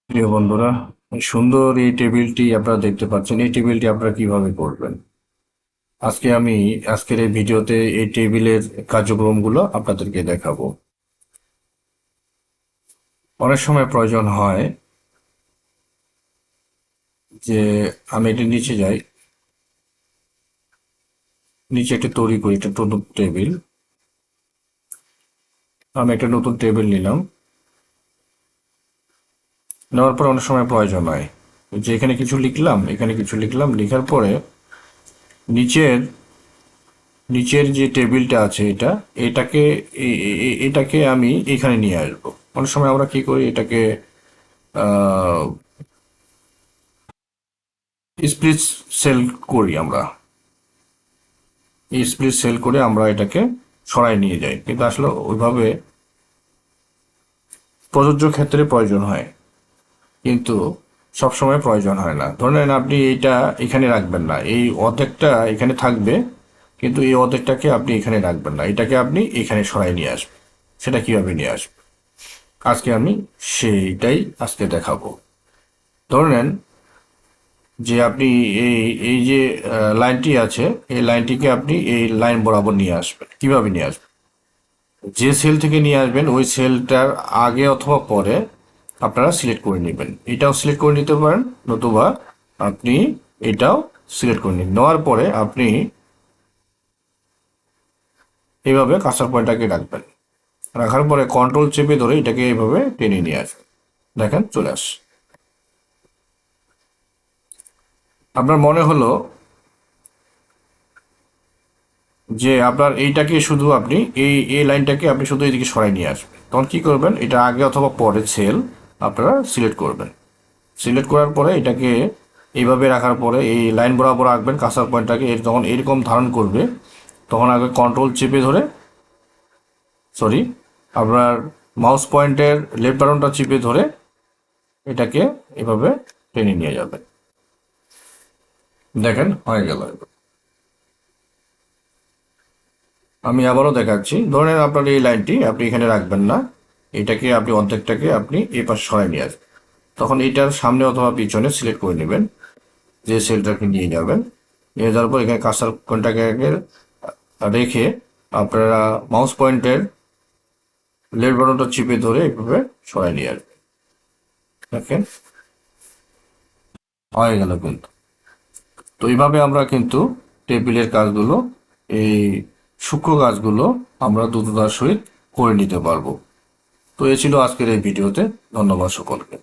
প্রিয় বন্ধুরা, এই সুন্দর এই টেবিলটি আপনারা দেখতে পাচ্ছেন। এই টেবিলটি আপনারা কিভাবে করবেন আজকের এই ভিডিওতে এই টেবিলের কার্যক্রমগুলো আপনাদেরকে দেখাবো। অনেক সময় প্রয়োজন হয় যে আমি এটা নিচে যাই, নিচে একটা তৈরি করি একটা নতুন টেবিল। আমি একটা নতুন টেবিল নিলাম, নেওয়ার পর অনেক সময় প্রয়োজন হয় যে এখানে কিছু লিখলাম, এখানে কিছু লিখলাম, লেখার পরে নিচের নিচের যে টেবিলটা আছে এটাকে আমি এখানে নিয়ে আসবো। অনেক সময় আমরা কি করি, এটাকে স্প্লিট সেল করি। আমরা এই স্প্লিট সেল করে আমরা এটাকে সরাই নিয়ে যাই, কিন্তু আসলে ওইভাবে প্রযোজ্য ক্ষেত্রে প্রয়োজন হয়, কিন্তু সবসময় প্রয়োজন হয় না। ধরে নেন আপনি এইটা এখানে রাখবেন না, এই অর্ধেকটা এখানে থাকবে, কিন্তু এই অর্ধেকটাকে আপনি এখানে রাখবেন না, এটাকে আপনি এখানে সরাই নিয়ে আসবেন। সেটা কিভাবে নিয়ে আসবেন আজকে আমি সেইটাই আজকে দেখাবো। ধরে নেন যে আপনি এই এই যে লাইনটি আছে, এই লাইনটিকে আপনি এই লাইন বরাবর নিয়ে আসবেন। কিভাবে নিয়ে আসবেন? যে সেল থেকে নিয়ে আসবেন ওই সেলটার আগে অথবা পরে আপনারা সিলেক্ট করে নেবেন। এটাও সিলেক্ট করে নিতে পারেন, নতুবা আপনি এটাও সিলেক্ট করে নিন। নেওয়ার পরে আপনি এইভাবে কার্সর পয়েন্টটাকে রাখবেন। রাখার পরে কন্ট্রোল চেপে ধরে এটাকে এইভাবে টেনে নিয়ে আসবেন। দেখেন চলে আসে। আপনার মনে হলো যে আপনার এইটাকে শুধু আপনি এই লাইনটাকে আপনি শুধু এদিকে সরাই নিয়ে আসবেন, তখন কি করবেন, এটা আগে অথবা পরে সেল আপনারা সিলেক্ট করবেন। সিলেক্ট করার পরে এটাকে এইভাবে রাখার পরে এই লাইন বরাবর রাখবেন কার্সর পয়েন্টটাকে। যখন এরকম ধারণ করবে তখন আগে কন্ট্রোল চেপে ধরে, সরি, আপনার মাউস পয়েন্টের লেফট বাটনটা চেপে ধরে এটাকে এভাবে টেনে নিয়ে যাবেন। দেখেন হয়ে গেল। আমি আবারও দেখাচ্ছি। ধরেন আপনার এই লাইনটি আপনি এখানে রাখবেন না, এটাকে আপনি অর্ধেকটাকে আপনি এই পাশে সরাই নিয়ে আসবেন। তখন এটার সামনে অথবা পিছনে সিলেক্ট করে নেবেন, যে সেলটাকে নিয়ে যাবেন। নিয়ে যাওয়ার পর এখানে কার্সর পয়েন্টটাকে রেখে আপনারা মাউস পয়েন্টের লেফট বাটনটা চিপে ধরে এইভাবে সরাই নিয়ে আসবেন। দেখেন হয়ে গেল কিন্তু। তো এইভাবে আমরা কিন্তু টেবিলের কাজগুলো, এই সূক্ষ্ম কাজগুলো আমরা দ্রুততার সহিত করে নিতে পারবো। তো এ ছিল আজকের এই ভিডিওতে। ধন্যবাদ সকলকে।